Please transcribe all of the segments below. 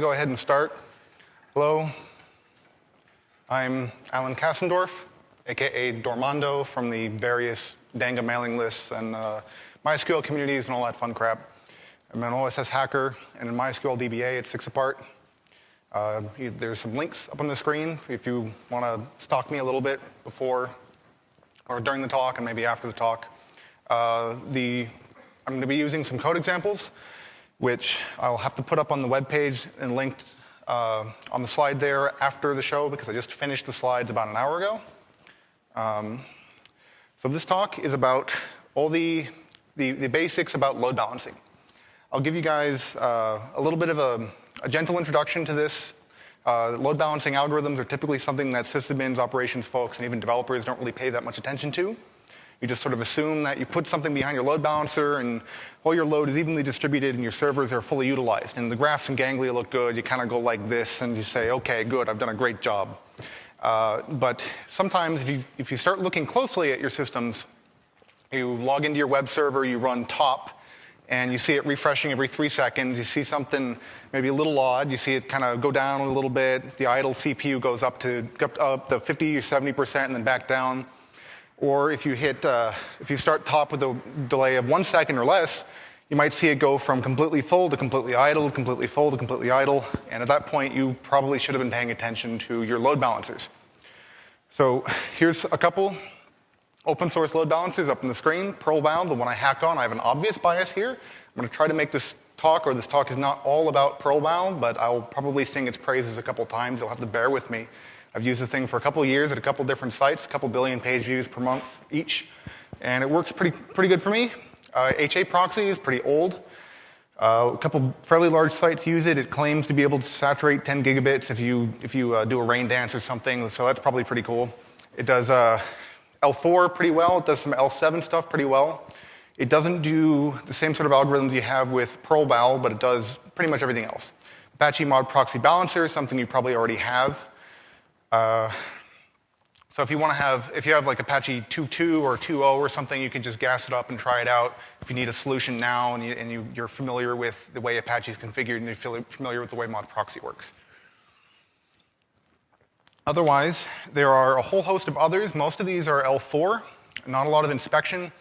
go ahead and start. Hello, I'm Alan Kasindorf, aka Dormando from the various Danga mailing lists and MySQL communities and all that fun crap. I'm an OSS hacker, and in MySQL DBA, it's 6 apart. There's some links up on the screen if you want to stalk me a little bit before or during the talk and maybe after the talk. I'm going to be using some code examples, which I'll have to put up on the web page and linked on the slide there after the show because I just finished the slides about an hour ago. So this talk is about all the basics about load balancing. I'll give you guys a little bit of a gentle introduction to this. Load balancing algorithms are typically something that sysadmins, operations folks, and even developers don't really pay that much attention to. You just sort of assume that you put something behind your load balancer and all your load is evenly distributed and your servers are fully utilized. And the graphs and ganglia look good. You kind of go like this and you say, okay, good, I've done a great job. But sometimes if you start looking closely at your systems, you log into your web server, you run top, and you see it refreshing every 3 seconds. You see something maybe a little odd. You see it kind of go down a little bit. The idle CPU goes up to 50 or 70% and then back down. Or if you start top with a delay of 1 second or less, you might see it go from completely full to completely idle, completely full to completely idle. And at that point, you probably should have been paying attention to your load balancers. So here's a couple open source load balancers up on the screen. Peribal, the one I hack on, I have an obvious bias here. I'm going to try to make this talk is not all about Peribal, but I'll probably sing its praises a couple times. You'll have to bear with me. I've used the thing for a couple of years at a couple different sites, a couple billion page views per month each, and it works pretty good for me. HA proxy is pretty old. A couple fairly large sites use it. It claims to be able to saturate 10 gigabits if you do a rain dance or something, so that's probably pretty cool. It does L4 pretty well. It does some L7 stuff pretty well. It doesn't do the same sort of algorithms you have with Peribal, but it does pretty much everything else. Apache Mod Proxy Balancer is something you probably already have. So if you have like Apache 2.2 or 2.0 or something, you can just gas it up and try it out. If you need a solution now and you're familiar with the way Apache is configured and you're familiar with the way Mod Proxy works. Otherwise, there are a whole host of others. Most of these are L4, not a lot of inspection.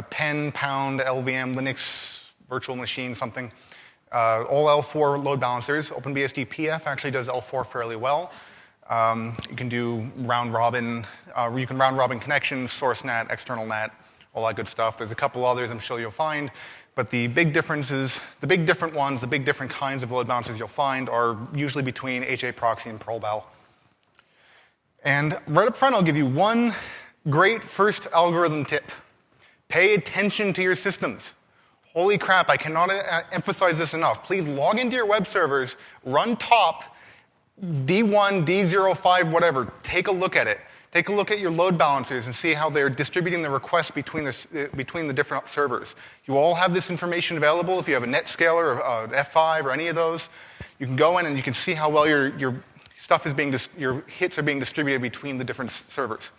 Pen, Pound, LVM, Linux, virtual machine, something. All L4 load balancers. OpenBSD PF actually does L4 fairly well. You can do Roundrobin. You can Roundrobin connections, source NAT, external NAT, all that good stuff. There's a couple others I'm sure you'll find. But the big differences, the big different kinds of load balancers you'll find are usually between HA proxy and Peribal. And right up front, I'll give you one great first algorithm tip. Pay attention to your systems. Holy crap, I cannot emphasize this enough. Please log into your web servers, run top, D1, D05, whatever. Take a look at it. Take a look at your load balancers and see how they're distributing the requests between the different servers. You all have this information available. If you have a NetScaler or F5 or any of those, you can go in and you can see how well your hits are being distributed between the different servers.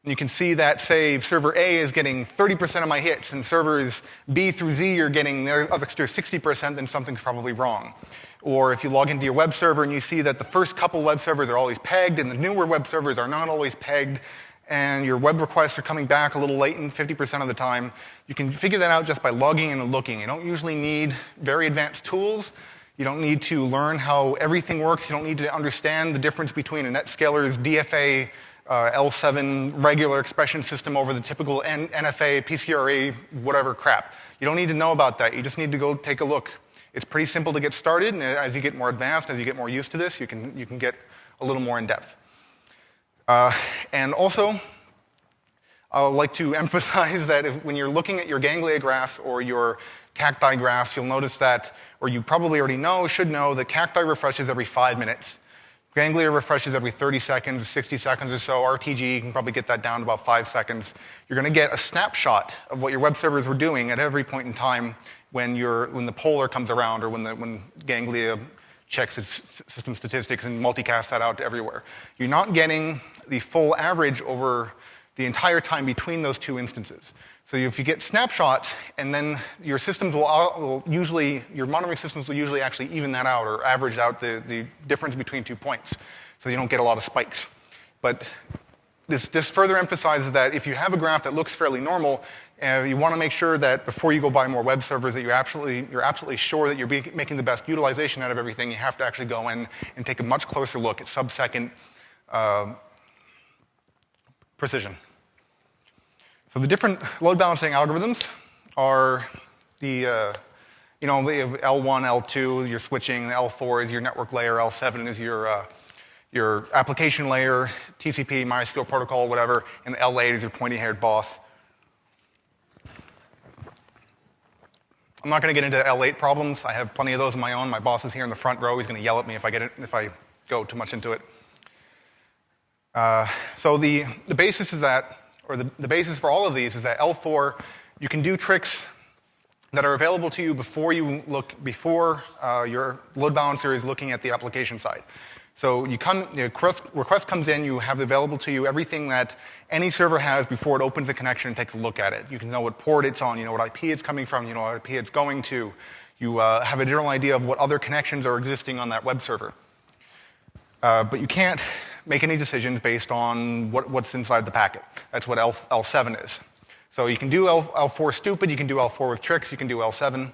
And you can see that, say, server A is getting 30% of my hits, and servers B through Z are getting their extra 60%, then something's probably wrong. Or if you log into your web server and you see that the first couple web servers are always pegged, and the newer web servers are not always pegged, and your web requests are coming back a little latent 50% of the time, you can figure that out just by logging in and looking. You don't usually need very advanced tools. You don't need to learn how everything works. You don't need to understand the difference between a NetScaler's DFA L7 regular expression system over the typical NFA, PCRA, whatever crap. You don't need to know about that. You just need to go take a look. It's pretty simple to get started, and as you get more advanced, as you get more used to this, you can get a little more in depth. And also, I would like to emphasize that when you're looking at your ganglia graphs or your cacti graphs, you'll notice that, or you probably already should know, that cacti refreshes every 5 minutes. Ganglia refreshes every 30 seconds, 60 seconds or so. RTG, you can probably get that down to about 5 seconds. You're going to get a snapshot of what your web servers were doing at every point in time when the poller comes around or when Ganglia checks its system statistics and multicasts that out to everywhere. You're not getting the full average over the entire time between those two instances. So if you get snapshots, and then your systems will usually, your monitoring systems will usually actually even that out or average out the difference between 2 points, so you don't get a lot of spikes. But this further emphasizes that if you have a graph that looks fairly normal, you want to make sure that before you go buy more web servers that you're absolutely sure that you're making the best utilization out of everything. You have to actually go in and take a much closer look at sub-second precision. So the different load balancing algorithms are the L1, L2, your switching, L4 is your network layer, L7 is your application layer, TCP, MySQL protocol, whatever, and L8 is your pointy-haired boss. I'm not going to get into L8 problems. I have plenty of those of my own. My boss is here in the front row. He's going to yell at me if I go too much into it. So the basis is that, or the basis for all of these is that L4, you can do tricks that are available to you before your load balancer is looking at the application side. So request comes in, you have available to you everything that any server has before it opens a connection and takes a look at it. You can know what port it's on, you know what IP it's coming from, you know what IP it's going to. You have a general idea of what other connections are existing on that web server. But you can't make any decisions based on what's inside the packet. That's what L7 is. So you can do L4 stupid, you can do L4 with tricks, you can do L7.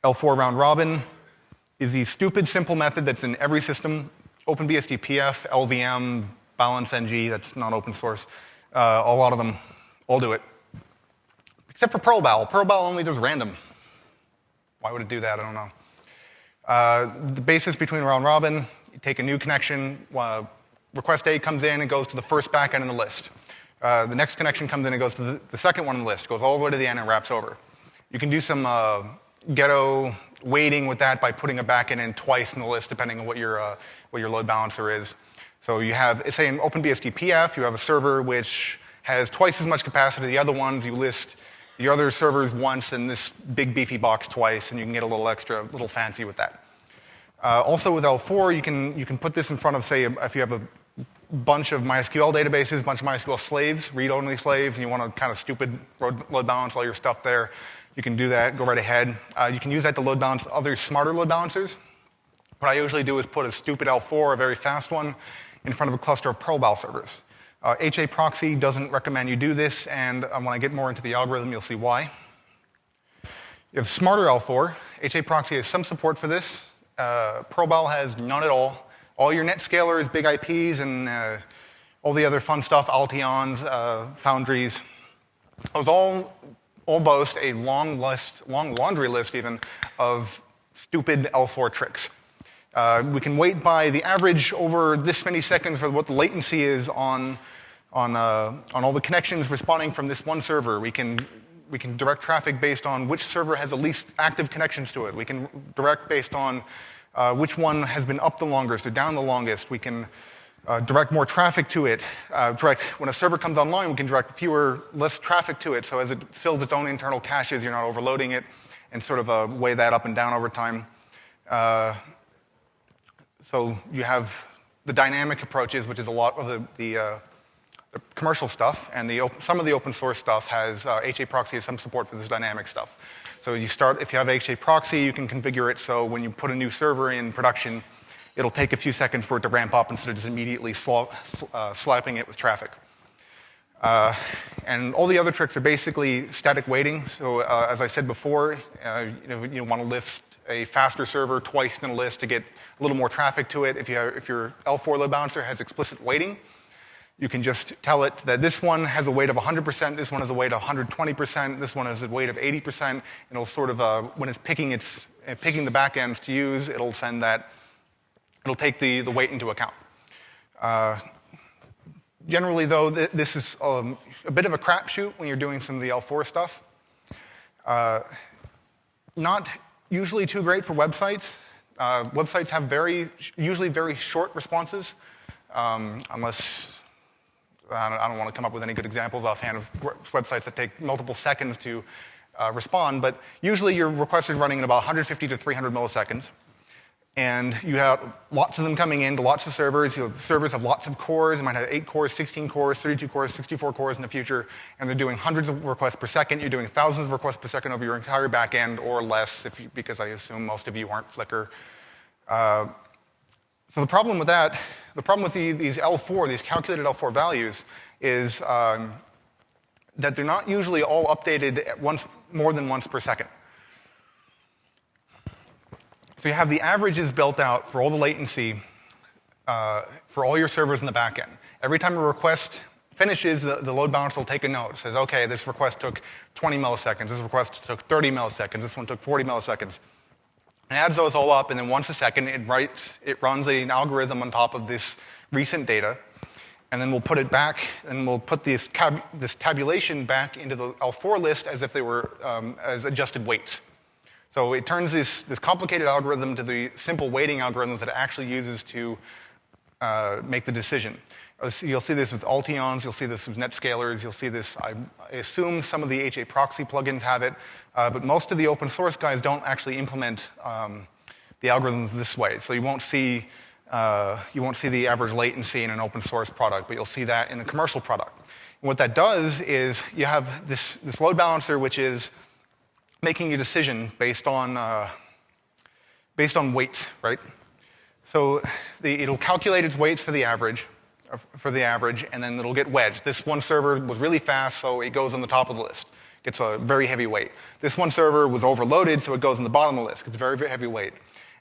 L4 round robin is the stupid, simple method that's in every system. OpenBSD PF, LVM, balance NG, that's not open source. A lot of them all do it. Except for Peribal. Peribal only does random. Why would it do that? I don't know. The basis between round robin, you take a new connection, request A comes in and goes to the first backend in the list. The next connection comes in and goes to the second one in the list, goes all the way to the end and wraps over. You can do some ghetto weighting with that by putting a backend in twice in the list, depending on what your load balancer is. So you have, say in OpenBSD PF, you have a server which has twice as much capacity as the other ones. You list the other servers once and this big beefy box twice, and you can get a little fancy with that. Also with L4, you can put this in front of, say, if you have a bunch of MySQL databases, a bunch of MySQL slaves, read-only slaves, and you want to kind of stupid load balance all your stuff there, you can do that, go right ahead. You can use that to load balance other smarter load balancers. What I usually do is put a stupid L4, a very fast one, in front of a cluster of Peribal servers. HA proxy doesn't recommend you do this, and when I get more into the algorithm, you'll see why. You have smarter L4. HA proxy has some support for this. Peribal has none at all. All your NetScalers, big IPs, and all the other fun stuff, Altions, Foundries, those all boast a long laundry list even, of stupid L4 tricks. We can wait by the average over this many seconds for what the latency is on all the connections responding from this one server. We can direct traffic based on which server has the least active connections to it. We can direct based on which one has been up the longest or down the longest. We can direct more traffic to it. When a server comes online, we can direct less traffic to it. So as it fills its own internal caches, you're not overloading it, and sort of weigh that up and down over time. So you have the dynamic approaches, which is a lot of the commercial stuff, and some of the open source stuff has HA proxy has some support for this dynamic stuff. So if you have HA proxy, you can configure it so when you put a new server in production, it'll take a few seconds for it to ramp up instead of just immediately slapping it with traffic. And all the other tricks are basically static weighting. So as I said before, you want to list a faster server twice in a list to get a little more traffic to it. If your L4 load balancer has explicit weighting, you can just tell it that this one has a weight of 100%, this one has a weight of 120%, this one has a weight of 80%, and it'll sort of, when it's picking the backends to use, it'll take the weight into account. Generally, though, this is a bit of a crapshoot when you're doing some of the L4 stuff. Not usually too great for websites. Websites have usually very short responses, unless I don't want to come up with any good examples offhand of websites that take multiple seconds to respond, but usually your request is running in about 150 to 300 milliseconds. And you have lots of them coming in to lots of servers. The servers have lots of cores. You might have 8 cores, 16 cores, 32 cores, 64 cores in the future. And they're doing hundreds of requests per second. You're doing thousands of requests per second over your entire backend or less, because I assume most of you aren't Flickr. So the problem with that, the problem with these L4, these calculated L4 values, is that they're not usually all updated at more than once per second. So you have the averages built out for all the latency for all your servers in the backend. Every time a request finishes, the load balancer will take a note. It says, okay, this request took 20 milliseconds, this request took 30 milliseconds, this one took 40 milliseconds. It adds those all up, and then once a second, it runs an algorithm on top of this recent data, and then we'll put it back, and we'll put this tabulation back into the L4 list as if they were as adjusted weights. So it turns this complicated algorithm to the simple weighting algorithms that it actually uses to make the decision. You'll see this with Altions, you'll see this with NetScalers, you'll see this, I assume some of the HA proxy plugins have it, but most of the open source guys don't actually implement the algorithms this way. So you won't see the average latency in an open source product, but you'll see that in a commercial product. And what that does is you have this load balancer which is making a decision based on weights, right? So it'll calculate its weights for the average, and then it'll get wedged. This one server was really fast, so it goes on the top of the list. Gets a very heavy weight. This one server was overloaded, so it goes on the bottom of the list. It's a very, very heavy weight.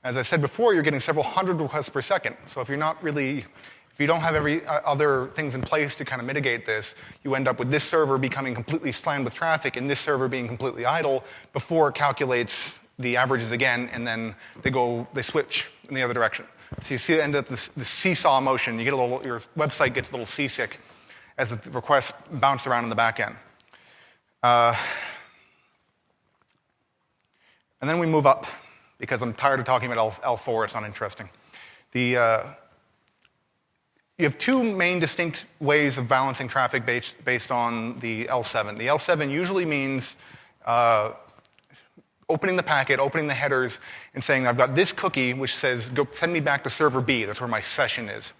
As I said before, you're getting several hundred requests per second. So if you don't have every other things in place to kind of mitigate this, you end up with this server becoming completely slammed with traffic and this server being completely idle before it calculates the averages again, and then they switch in the other direction. So you see it end up this seesaw motion. Your website gets a little seasick as the requests bounce around in the back end. And then we move up, because I'm tired of talking about L4, it's not interesting. You have two main distinct ways of balancing traffic based on the L7. The L7 usually means opening the packet, opening the headers, and saying, I've got this cookie which says, go send me back to server B, that's where my session is.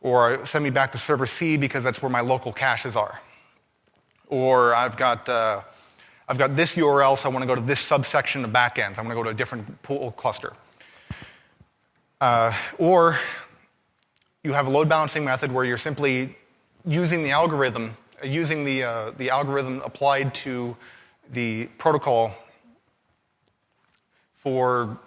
Or send me back to server C because that's where my local caches are. Or I've got this URL, so I want to go to this subsection of backends. I want to go to a different pool cluster. Or you have a load balancing method where you're simply using the algorithm, applied to the protocol for.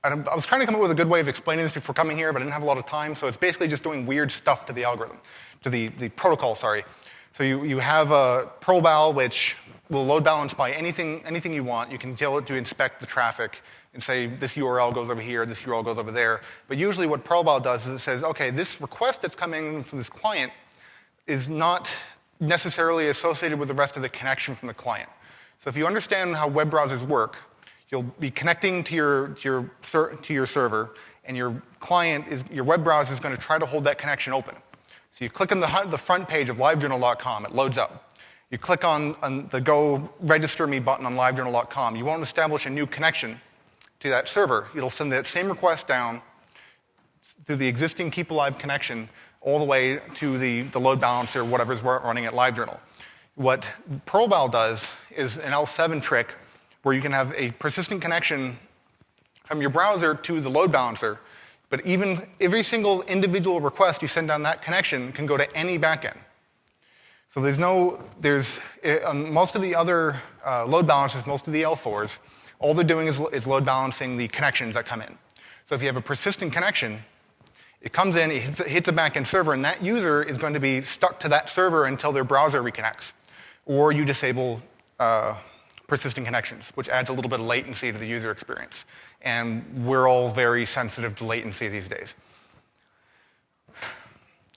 I was trying to come up with a good way of explaining this before coming here, but I didn't have a lot of time. So it's basically just doing weird stuff to the algorithm, to the protocol. Sorry. So you have a Peribal which will load balance by anything you want. You can tell it to inspect the traffic and say this URL goes over here, this URL goes over there. But usually what Peribal does is it says, okay, this request that's coming from this client is not necessarily associated with the rest of the connection from the client. So if you understand how web browsers work, you'll be connecting to your server, and your web browser is going to try to hold that connection open. So you click on the front page of livejournal.com, it loads up. You click on the Go Register Me button on livejournal.com. You won't establish a new connection to that server. It'll send that same request down through the existing Keep Alive connection all the way to the load balancer, whatever's running at LiveJournal. What Peribal does is an L7 trick where you can have a persistent connection from your browser to the load balancer, but even every single individual request you send down that connection can go to any backend. So on most of the other load balancers, most of the L4s, all they're doing is load balancing the connections that come in. So if you have a persistent connection, it comes in, it hits a backend server, and that user is going to be stuck to that server until their browser reconnects. Or you disable persistent connections, which adds a little bit of latency to the user experience. And we're all very sensitive to latency these days.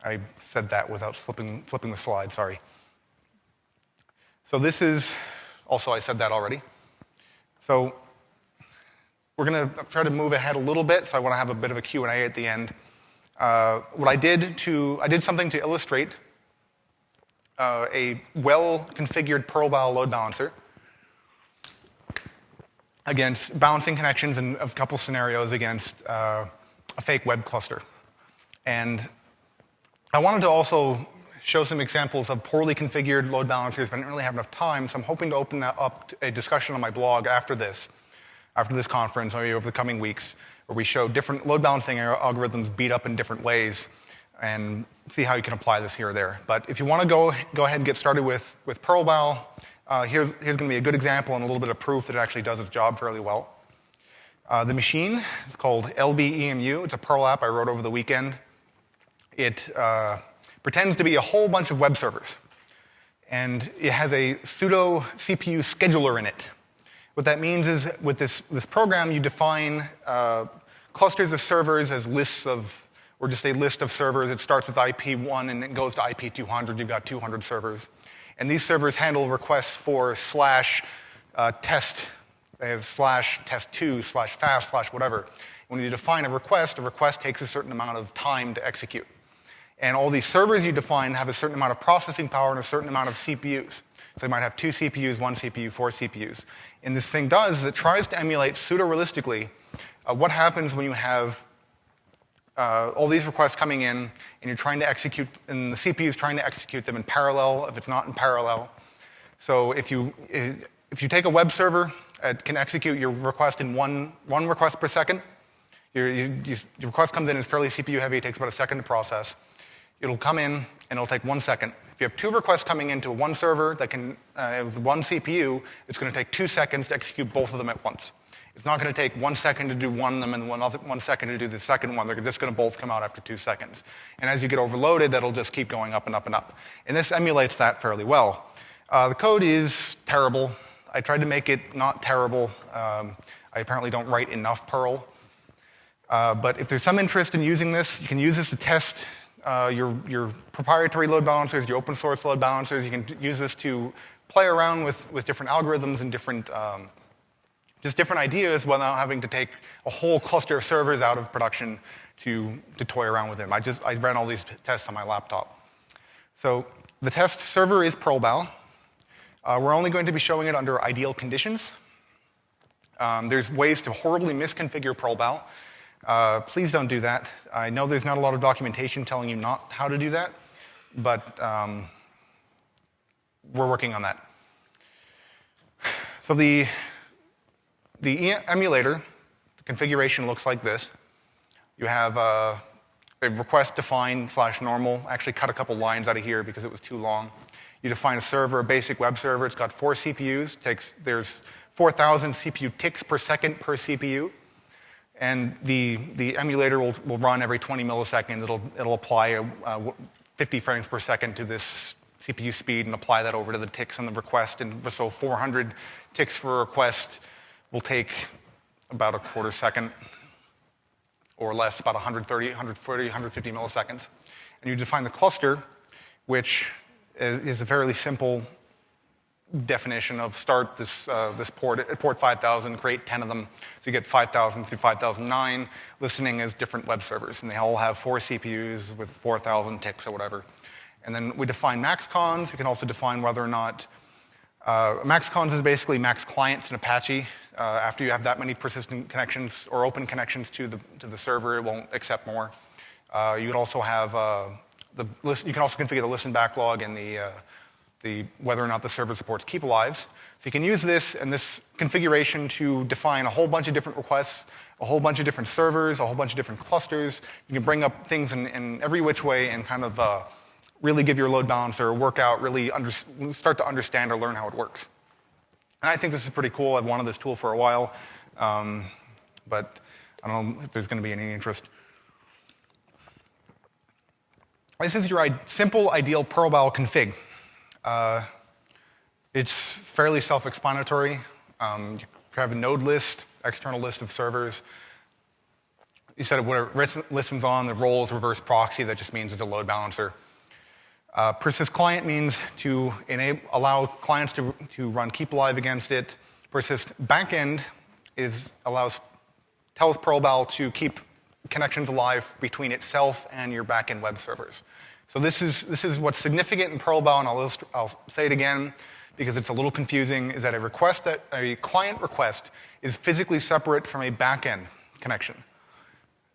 I said that without flipping the slide, sorry. So this is, also I said that already. So we're going to try to move ahead a little bit, so I want to have a bit of a Q&A at the end. I did something to illustrate a well-configured Peribal load balancer. against balancing connections in a couple scenarios against a fake web cluster. And I wanted to also show some examples of poorly configured load balancers, but I didn't really have enough time, so I'm hoping to open that up to a discussion on my blog after this conference, maybe over the coming weeks, where we show different load balancing algorithms beat up in different ways and see how you can apply this here or there. But if you want to go ahead and get started with Peribal, here's going to be a good example and a little bit of proof that it actually does its job fairly well. The machine is called Lbemu. It's a Perl app I wrote over the weekend. It pretends to be a whole bunch of web servers, and it has a pseudo CPU scheduler in it. What that means is with this program, you define clusters of servers as lists of, or just a list of servers. It starts with IP1 and it goes to IP200. You've got 200 servers. And these servers handle requests for /test. They have /test2, /fast, /whatever. When you define a request takes a certain amount of time to execute. And all these servers you define have a certain amount of processing power and a certain amount of CPUs. So they might have 2 CPUs, 1 CPU, 4 CPUs. And this thing does is it tries to emulate pseudo-realistically what happens when you have all these requests coming in and you're trying to execute, and the CPU is trying to execute them in parallel if it's not in parallel. So if you take a web server, it can execute your request in one request per second. Your request comes in, it's fairly CPU heavy, it takes about a second to process. It'll come in, and it'll take 1 second. If you have 2 requests coming into one server that can, with 1 CPU, it's going to take 2 seconds to execute both of them at once. It's not going to take 1 second to do one of them and 1 second to do the second one. They're just going to both come out after 2 seconds. And as you get overloaded, that'll just keep going up and up and up. And this emulates that fairly well. The code is terrible. I tried to make it not terrible. I apparently don't write enough Perl. But if there's some interest in using this, you can use this to test your proprietary load balancers, your open source load balancers. You can use this to play around with different algorithms and different ideas without having to take a whole cluster of servers out of production to toy around with them. I ran all these tests on my laptop. So the test server is Peribal. We're only going to be showing it under ideal conditions. There's ways to horribly misconfigure Peribal. Please don't do that. I know there's not a lot of documentation telling you not how to do that, but we're working on that. So the emulator, the configuration looks like this. You have a request defined /normal. I actually cut a couple lines out of here because it was too long. You define a server, a basic web server. It's got 4 CPUs. There's 4,000 CPU ticks per second per CPU. And the emulator will run every 20 milliseconds. It'll apply 50 frames per second to this CPU speed and apply that over to the ticks on the request. And so 400 ticks for a request will take about a quarter second or less, about 130, 140, 150 milliseconds. And you define the cluster, which is a fairly simple definition of start this port at port 5000, create 10 of them. So you get 5000 through 5009, listening as different web servers. And they all have 4 CPUs with 4,000 ticks or whatever. And then we define max cons. We can also define whether or not max cons is basically max clients in Apache. After you have that many persistent connections or open connections to the server, it won't accept more. You can also have you can also configure the listen backlog and the whether or not the server supports keep alives. So you can use this and this configuration to define a whole bunch of different requests, a whole bunch of different servers, a whole bunch of different clusters. You can bring up things in every which way and kind of really give your load balancer a workout, really start to understand or learn how it works. And I think this is pretty cool. I've wanted this tool for a while, but I don't know if there's going to be any interest. This is your simple, ideal Peribal config. It's fairly self-explanatory. You have a node list, external list of servers. You set up what it listens on, the roles, reverse proxy. That just means it's a load balancer. Persist client means to allow clients to run keep alive against it. Persist backend tells Peribal to keep connections alive between itself and your backend web servers. So this is what's significant in Peribal, and I'll say it again. because it's a little confusing, is that a client request is physically separate from a backend connection.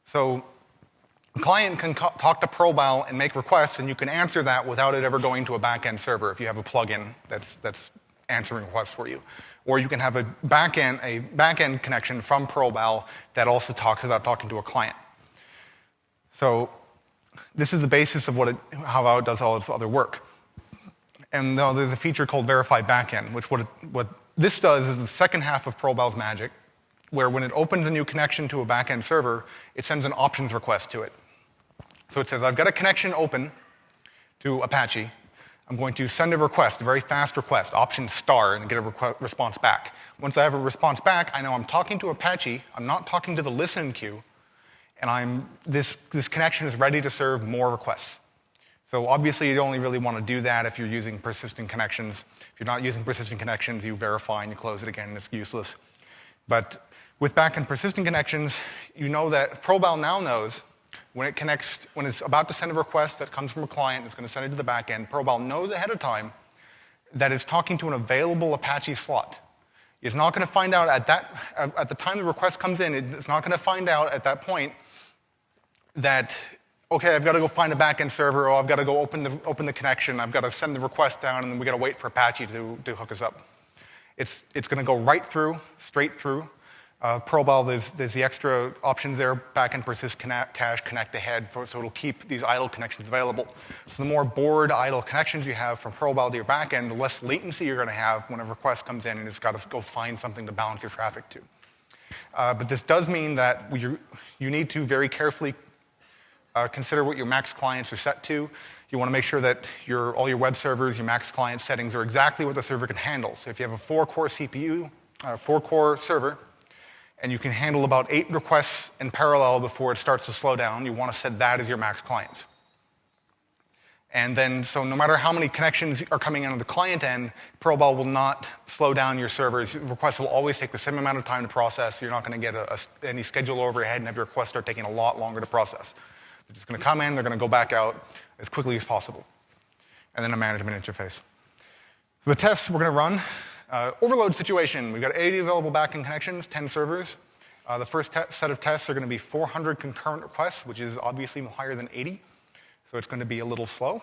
So a client can talk to Peribal and make requests, and you can answer that without it ever going to a backend server if you have a plugin that's answering requests for you. Or you can have a backend connection from Peribal that also talks about talking to a client. So this is the basis of how it does all its other work. And there's a feature called Verify Backend, which what this does is the second half of Peribal's magic, where when it opens a new connection to a backend server, it sends an options request to it. So it says, I've got a connection open to Apache. I'm going to send a request, a very fast request, option star, and get a response back. Once I have a response back, I know I'm talking to Apache, I'm not talking to the listen queue, and this connection is ready to serve more requests. So obviously, you only really want to do that if you're using persistent connections. If you're not using persistent connections, you verify and you close it again, and it's useless. But with backend persistent connections, you know that Peribal now knows when it's about to send a request that comes from a client, it's going to send it to the backend. Peribal knows ahead of time that it's talking to an available Apache slot. It's not going to find out at the time the request comes in. It's not going to find out at that point that, okay, I've got to go find a backend server, or I've got to go open the connection, I've got to send the request down, and then we've got to wait for Apache to hook us up. It's going to go right through, straight through. Peribal, there's the extra options there, backend persist cache, connect ahead, so it'll keep these idle connections available. So the more bored idle connections you have from Peribal to your backend, the less latency you're going to have when a request comes in and it's got to go find something to balance your traffic to. But this does mean that you need to very carefully consider what your max clients are set to. You want to make sure that all your web servers, your max client settings are exactly what the server can handle. So if you have a 4-core CPU, 4-core server, and you can handle about 8 requests in parallel before it starts to slow down, you want to set that as your max client. And then, so no matter how many connections are coming in on the client end, Peribal will not slow down your servers. Requests will always take the same amount of time to process. You're not going to get any schedule overhead and have your requests start taking a lot longer to process. They're just going to come in, they're going to go back out as quickly as possible. And then a management interface. So the tests we're going to run, overload situation. We've got 80 available backend connections, 10 servers. The first set of tests are going to be 400 concurrent requests, which is obviously higher than 80. So it's going to be a little slow.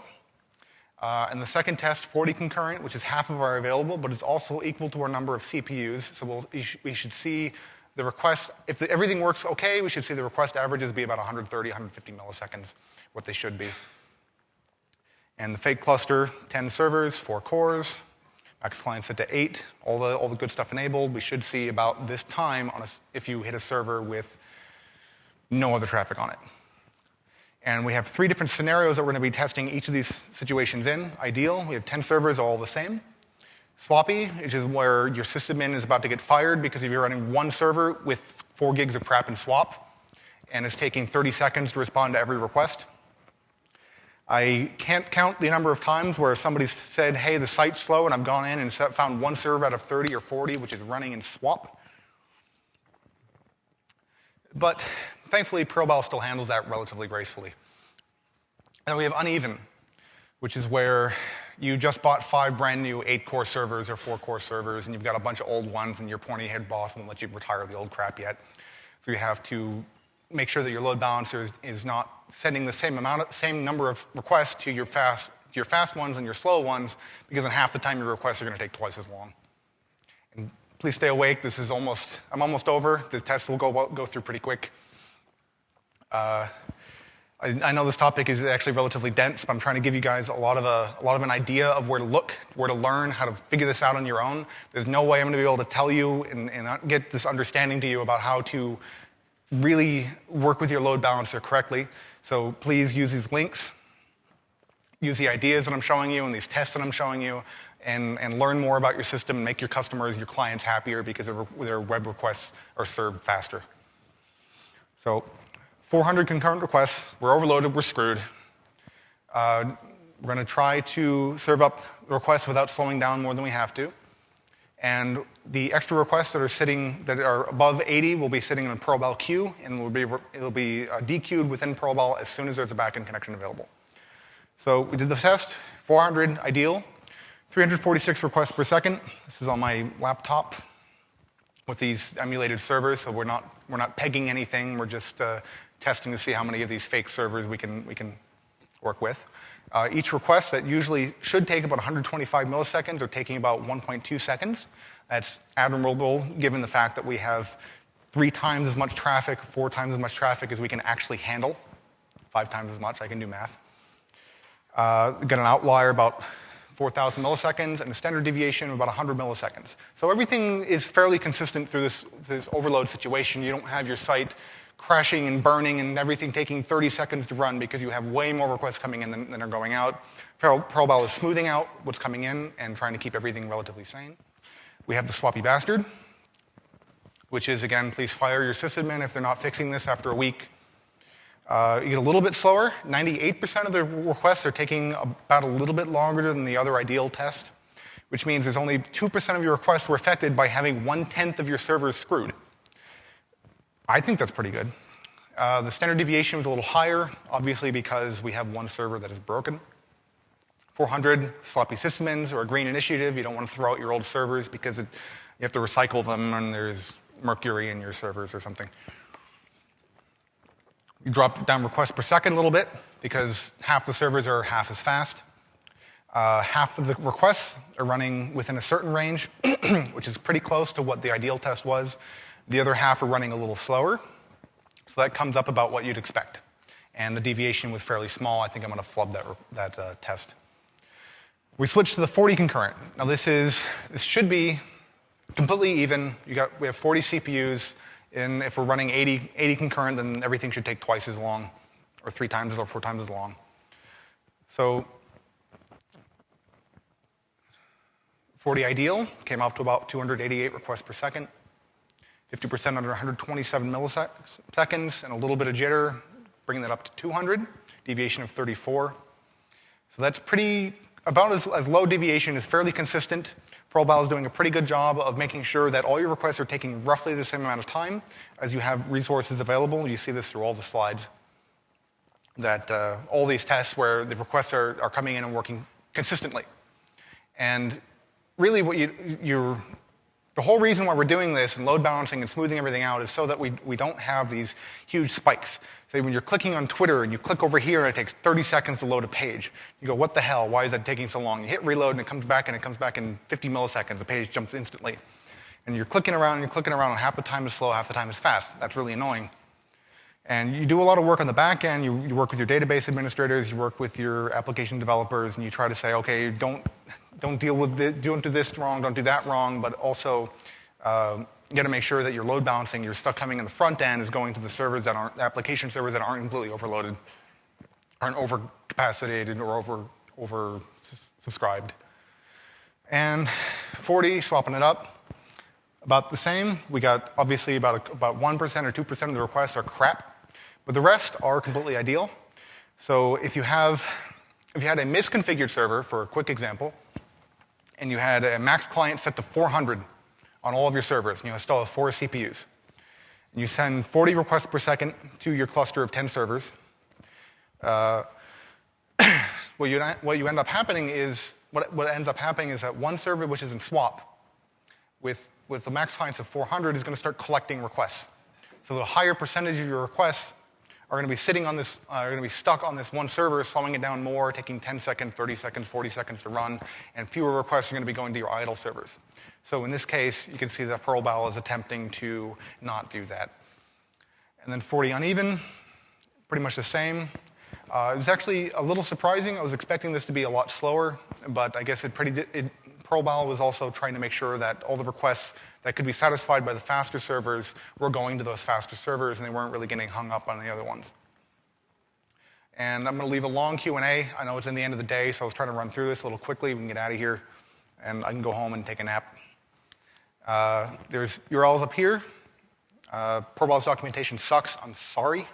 And the second test, 40 concurrent, which is half of our available, but it's also equal to our number of CPUs. So we should see the request, if everything works okay, we should see the request averages be about 130, 150 milliseconds, what they should be. And the fake cluster, 10 servers, 4 cores, max client set to 8, all the good stuff enabled. We should see about this time if you hit a server with no other traffic on it. And we have 3 different scenarios that we're going to be testing each of these situations in. Ideal, we have 10 servers all the same. Swappy, which is where your sysadmin is about to get fired because you're running one server with 4 gigs of crap in swap, and it's taking 30 seconds to respond to every request. I can't count the number of times where somebody said, hey, the site's slow, and I've gone in and found one server out of 30 or 40 which is running in swap. But thankfully, Peribal still handles that relatively gracefully. And we have uneven, which is where you just bought 5 brand new 8-core servers or 4-core servers, and you've got a bunch of old ones, and your pointy head boss won't let you retire the old crap yet. So you have to make sure that your load balancer is not sending the same number of requests to your fast ones and your slow ones, because in half the time your requests are going to take twice as long. And please stay awake. I'm almost over. The test will go through pretty quick. I know this topic is actually relatively dense, but I'm trying to give you guys a lot of an idea of where to look, where to learn, how to figure this out on your own. There's no way I'm going to be able to tell you and get this understanding to you about how to really work with your load balancer correctly. So please use these links, use the ideas that I'm showing you and these tests that I'm showing you, and learn more about your system and make your customers, your clients happier because their web requests are served faster. So 400 concurrent requests, we're overloaded, we're screwed. We're going to try to serve up requests without slowing down more than we have to. And the extra requests that are above 80 will be sitting in a Peribal queue, and it'll be dequeued within Peribal as soon as there's a backend connection available. So we did the test, 400 ideal, 346 requests per second. This is on my laptop with these emulated servers, so we're not pegging anything. We're just testing to see how many of these fake servers we can work with. Each request that usually should take about 125 milliseconds are taking about 1.2 seconds. That's admirable given the fact that we have 3 times as much traffic, 4 times as much traffic as we can actually handle. 5 times as much, I can do math. We've got an outlier about 4,000 milliseconds and a standard deviation of about 100 milliseconds. So everything is fairly consistent through this overload situation. You don't have your site crashing and burning and everything taking 30 seconds to run because you have way more requests coming in than are going out. Peribal is smoothing out what's coming in and trying to keep everything relatively sane. We have the Swappy Bastard, which is, again, please fire your sysadmin if they're not fixing this after a week. You get a little bit slower. 98% of the requests are taking about a little bit longer than the other ideal test, which means there's only 2% of your requests were affected by having 1/10 of your servers screwed. I think that's pretty good. The standard deviation was a little higher, obviously because we have one server that is broken. 400 sloppy sysadmins or a green initiative. You don't want to throw out your old servers because you have to recycle them and there's mercury in your servers or something. You drop down requests per second a little bit because half the servers are half as fast. Half of the requests are running within a certain range, which is pretty close to what the ideal test was. The other half are running a little slower. So that comes up about what you'd expect. And the deviation was fairly small. I think I'm going to flub that test. We switched to the 40 concurrent. Now this should be completely even. We have 40 CPUs. And if we're running 80 concurrent, then everything should take twice as long, or 3 times or 4 times as long. So 40 ideal came up to about 288 requests per second, 50% under 127 milliseconds, and a little bit of jitter, bringing that up to 200, deviation of 34. So that's about as low deviation is fairly consistent. Peribal is doing a pretty good job of making sure that all your requests are taking roughly the same amount of time as you have resources available. You see this through all the slides, that all these tests where the requests are coming in and working consistently. And really the whole reason why we're doing this and load balancing and smoothing everything out is so that we don't have these huge spikes. Say when you're clicking on Twitter and you click over here and it takes 30 seconds to load a page. You go, what the hell? Why is that taking so long? You hit reload and it comes back in 50 milliseconds. The page jumps instantly. And you're clicking around and half the time is slow, half the time is fast. That's really annoying. And you do a lot of work on the back end. You work with your database administrators, you work with your application developers, and you try to say, okay, don't deal with this, don't do this wrong, don't do that wrong, but also you got to make sure that your load balancing, your stuff coming in the front end is going to the servers that aren't, application servers that aren't completely overloaded, aren't overcapacitated or over subscribed. And 40, swapping it up, about the same. We got obviously about 1% or 2% of the requests are crap, but the rest are completely ideal. So if you had a misconfigured server, for a quick example, and you had a max client set to 400 on all of your servers, and you still have 4 CPUs, and you send 40 requests per second to your cluster of 10 servers, what ends up happening is that one server which is in swap with the max clients of 400 is going to start collecting requests. So the higher percentage of your requests are going to be stuck on this one server, slowing it down more, taking 10 seconds, 30 seconds, 40 seconds to run, and fewer requests are going to be going to your idle servers. So in this case, you can see that Peribal is attempting to not do that. And then 40 uneven, pretty much the same. It was actually a little surprising. I was expecting this to be a lot slower, but I guess Peribal was also trying to make sure that all the requests that could be satisfied by the faster servers were going to those faster servers, and they weren't really getting hung up on the other ones. And I'm going to leave a long Q&A. I know it's in the end of the day, so I was trying to run through this a little quickly. We can get out of here, and I can go home and take a nap. There's URLs up here. Peribal's documentation sucks. I'm sorry.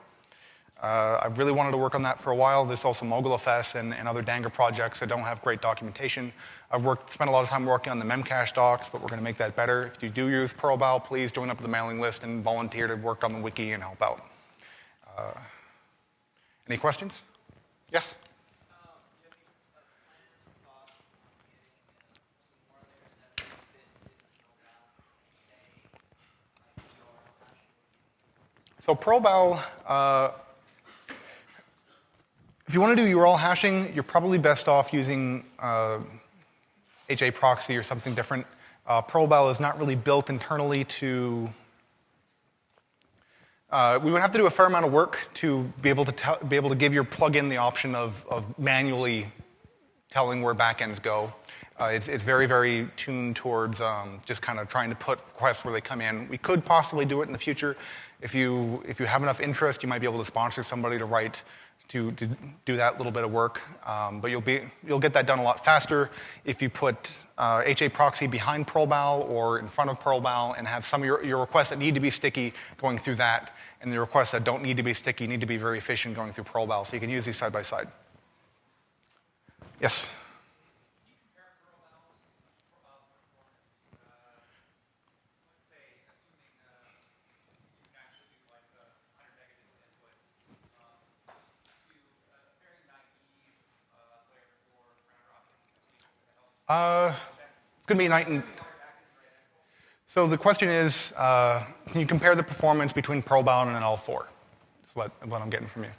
I really wanted to work on that for a while. There's also MogulFS and other Danga projects that don't have great documentation. I've spent a lot of time working on the Memcache docs, but we're going to make that better. If you do use Peribal, please join up with the mailing list and volunteer to work on the wiki and help out. Any questions? Yes? So Peribal, if you want to do URL hashing, you're probably best off using HA proxy or something different. Peribal is not really built internally to. We would have to do a fair amount of work to be able to give your plugin the option of manually telling where backends go. It's very, very tuned towards just kind of trying to put requests where they come in. We could possibly do it in the future. If you have enough interest, you might be able to sponsor somebody to do that little bit of work. But you'll get that done a lot faster if you put HA proxy behind Peribal or in front of Peribal and have some of your requests that need to be sticky going through that, and the requests that don't need to be sticky need to be very efficient going through Peribal. So you can use these side by side. Yes? It's going to be night and... So the question is, can you compare the performance between Peribal and an L4? That's what I'm getting from you.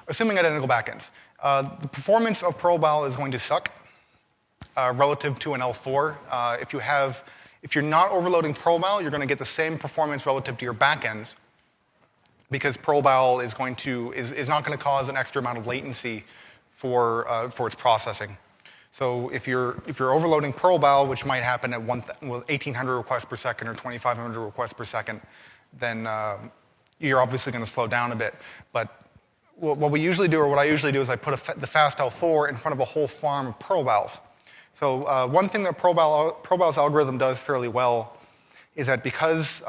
Assuming identical backends. The performance of Peribal is going to suck relative to an L4. If you're not overloading Peribal, you're going to get the same performance relative to your backends because Peribal is not going to cause an extra amount of latency for its processing. So if you're overloading Peribal, which might happen at 1,800 requests per second or 2,500 requests per second, then you're obviously going to slow down a bit. But what I usually do is I put the fast L4 in front of a whole farm of Peribals. So one thing that Peribal's algorithm does fairly well is that because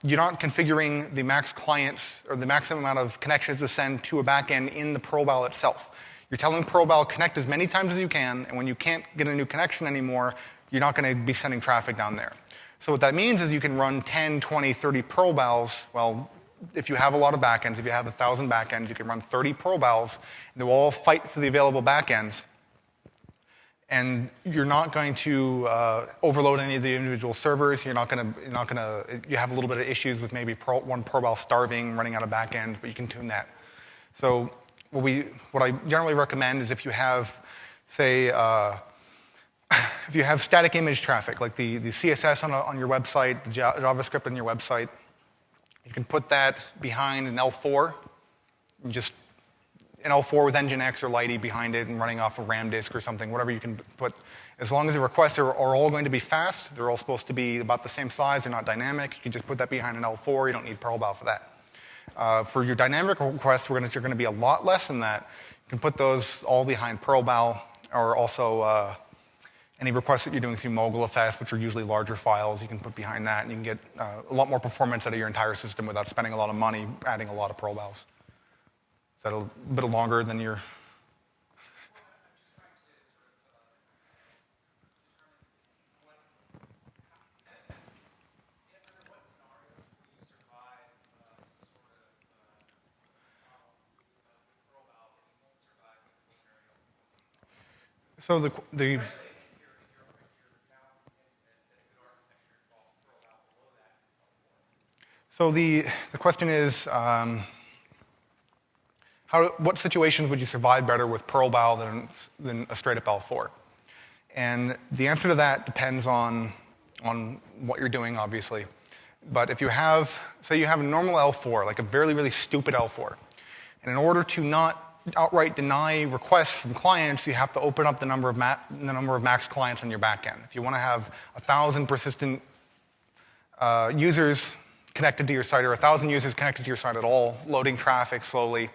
you're not configuring the max clients or the maximum amount of connections to send to a backend in the Peribal itself. You're telling Peribal, connect as many times as you can, and when you can't get a new connection anymore, you're not going to be sending traffic down there. So what that means is you can run 10, 20, 30 Peribals. Well, if you have a lot of backends, if you have 1,000 backends, you can run 30 Peribals, and they'll all fight for the available backends. And you're not going to overload any of the individual servers. You have a little bit of issues with maybe one Peribal starving, running out of backends, but you can tune that. So what I generally recommend is if you have, say, if you have static image traffic, like the CSS on your website, the JavaScript on your website, you can put that behind an L4, just an L4 with Nginx or Lite behind it and running off a RAM disk or something, whatever you can put. As long as the requests are all going to be fast, they're all supposed to be about the same size, they're not dynamic, you can just put that behind an L4, you don't need Peribal for that. For your dynamic requests, you're going to be a lot less than that. You can put those all behind Peribal, or also any requests that you're doing through MogulFS, which are usually larger files, you can put behind that, and you can get a lot more performance out of your entire system without spending a lot of money adding a lot of Peribals. Is that a bit longer than your... So the question is, what situations would you survive better with Peribal than a straight-up L4? And the answer to that depends on what you're doing, obviously. But if you have, say you have a normal L4, like a really, really stupid L4, and in order to not outright deny requests from clients, you have to open up the number of max clients on your backend. If you want to have 1,000 persistent users connected to your site, or 1,000 users connected to your site at all, loading traffic slowly,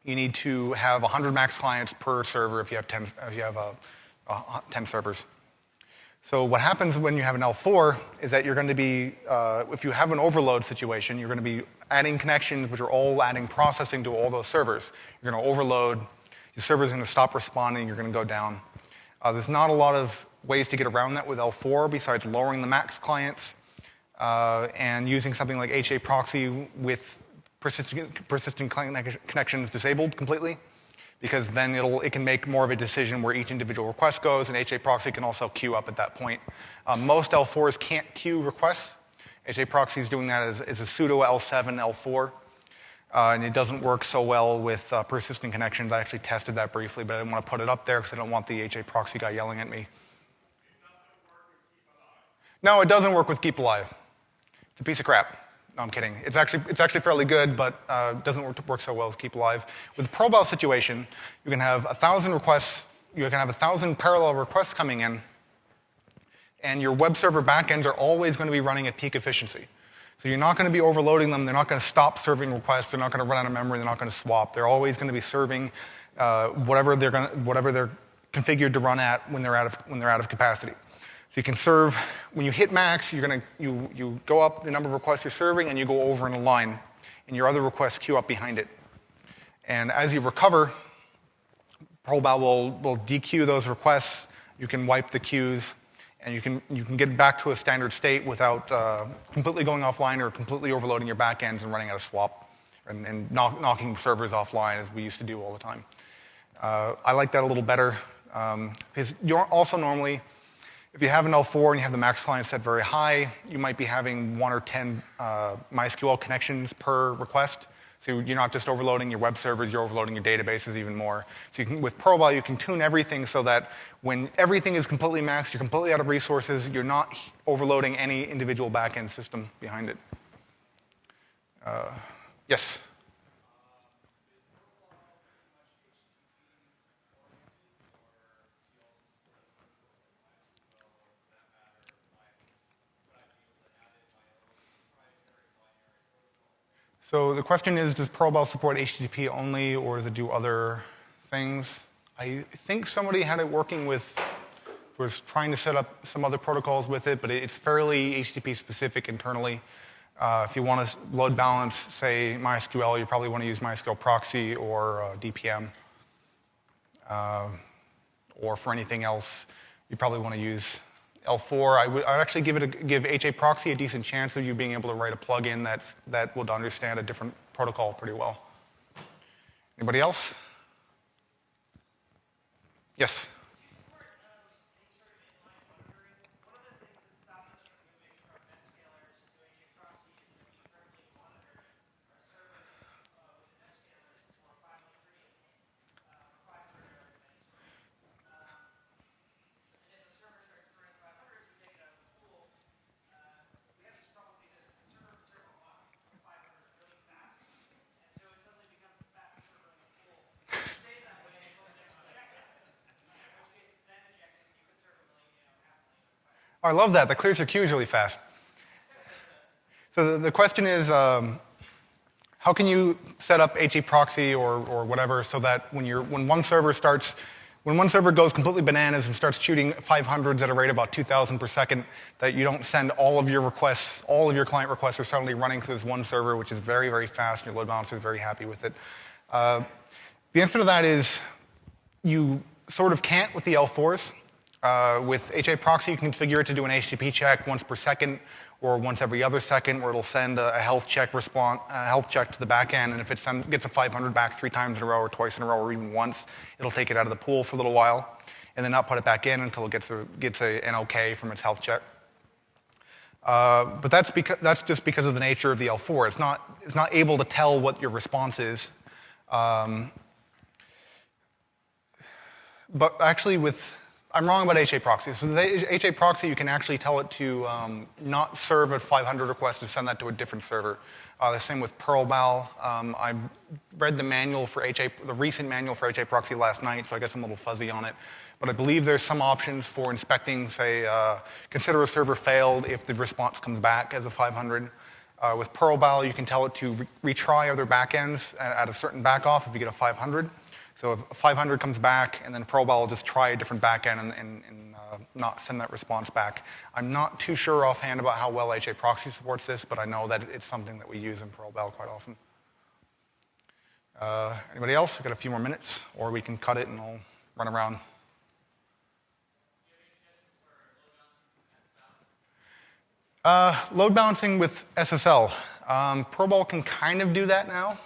you need to have 100 max clients per server if you have 10 servers. So what happens when you have an L4 is that you're going to be, if you have an overload situation, you're going to be adding connections which are all adding processing to all those servers. You're going to overload, your server's going to stop responding, you're going to go down. There's not a lot of ways to get around that with L4 besides lowering the max clients and using something like HA proxy with persistent connections disabled completely, because then it can make more of a decision where each individual request goes, and HA proxy can also queue up at that point. Most L4s can't queue requests, HA proxy is doing that as a sudo L7, L4. And it doesn't work so well with persistent connections. I actually tested that briefly, but I didn't want to put it up there because I don't want the HA proxy guy yelling at me. No, it doesn't work with keep alive. It's a piece of crap. No, I'm kidding. It's actually fairly good, but it doesn't work so well with keep alive. With the Peribal situation, you can have 1,000 requests. You can have 1,000 parallel requests coming in, and your web server backends are always going to be running at peak efficiency. So you're not going to be overloading them. They're not going to stop serving requests. They're not going to run out of memory. They're not going to swap. They're always going to be serving whatever they're configured to run at when they're out of capacity. So you can serve when you hit max. You go up the number of requests you're serving, and you go over in a line, and your other requests queue up behind it. And as you recover, Peribal will dequeue those requests. You can wipe the queues. And you can get back to a standard state without completely going offline or completely overloading your backends and running out of swap and knocking servers offline as we used to do all the time. I like that a little better because you're also normally, if you have an L4 and you have the max client set very high, you might be having 1 or 10 MySQL connections per request. So you're not just overloading your web servers, you're overloading your databases even more. So with Peribal, you can tune everything so that when everything is completely maxed, you're completely out of resources, you're not overloading any individual backend system behind it. Yes? So the question is, does Peribal support HTTP only, or does it do other things? I think somebody had it working with, was trying to set up some other protocols with it, but it's fairly HTTP specific internally. If you want to load balance, say, MySQL, you probably want to use MySQL proxy or DPM. Or for anything else, you probably want to use L4. I would actually give HA proxy a decent chance of you being able to write a plugin that would understand a different protocol pretty well. Anybody else? Yes? Oh, I love that. That clears your queues really fast. So the question is, how can you set up HA proxy or whatever so that when one server goes completely bananas and starts shooting 500s at a rate of about 2,000 per second, that you don't send all of your requests, all of your client requests are suddenly running to this one server, which is very, very fast, and your load balancer is very happy with it. The answer to that is you sort of can't with the L4s. With HA proxy, you can configure it to do an HTTP check once per second or once every other second, where it'll send a health check to the back end, and if it gets a 500 back 3 times in a row or twice in a row or even once, it'll take it out of the pool for a little while and then not put it back in until it gets an OK from its health check. But that's just because of the nature of the L4. It's not able to tell what your response is. But actually I'm wrong about HA proxy. So with HA proxy, you can actually tell it to not serve a 500 request and send that to a different server. The same with Peribal. I read the recent manual for HA proxy last night, so I guess I'm a little fuzzy on it. But I believe there's some options for inspecting, say, consider a server failed if the response comes back as a 500. With Peribal, you can tell it to retry other backends at a certain backoff if you get a 500. So if a 500 comes back, and then Peribal will just try a different backend and not send that response back. I'm not too sure offhand about how well HA proxy supports this, but I know that it's something that we use in Peribal quite often. Anybody else? We've got a few more minutes, or we can cut it and I'll run around. Load balancing with SSL. Peribal can kind of do that now.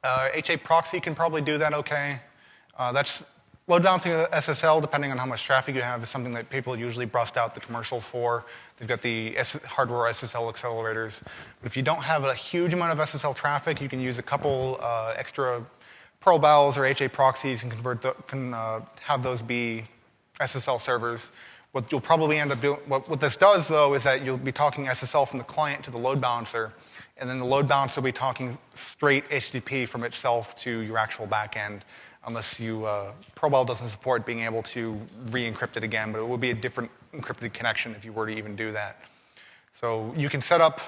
HA proxy can probably do that okay. Load balancing with SSL, depending on how much traffic you have, is something that people usually bust out the commercials for. They've got the hardware SSL accelerators. But if you don't have a huge amount of SSL traffic, you can use a couple extra Peribals or HA proxies and have those be SSL servers. What you'll probably end up doing, what this does, though, is that you'll be talking SSL from the client to the load balancer, and then the load balancer will be talking straight HTTP from itself to your actual backend, unless Peribal doesn't support being able to re-encrypt it again, but it would be a different encrypted connection if you were to even do that. So you can set up,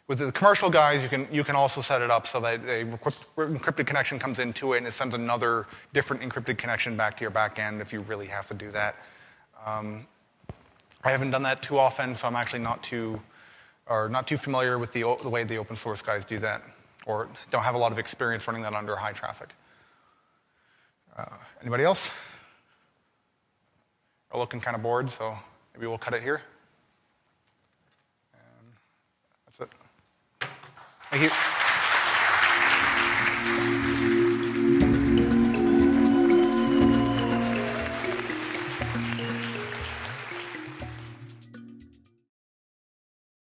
with the commercial guys, you can also set it up so that a encrypted connection comes into it and it sends another different encrypted connection back to your backend if you really have to do that. I haven't done that too often, so I'm actually not too familiar with the way the open source guys do that, or don't have a lot of experience running that under high traffic. Anybody else? We're looking kind of bored, so maybe we'll cut it here. And that's it. Thank you.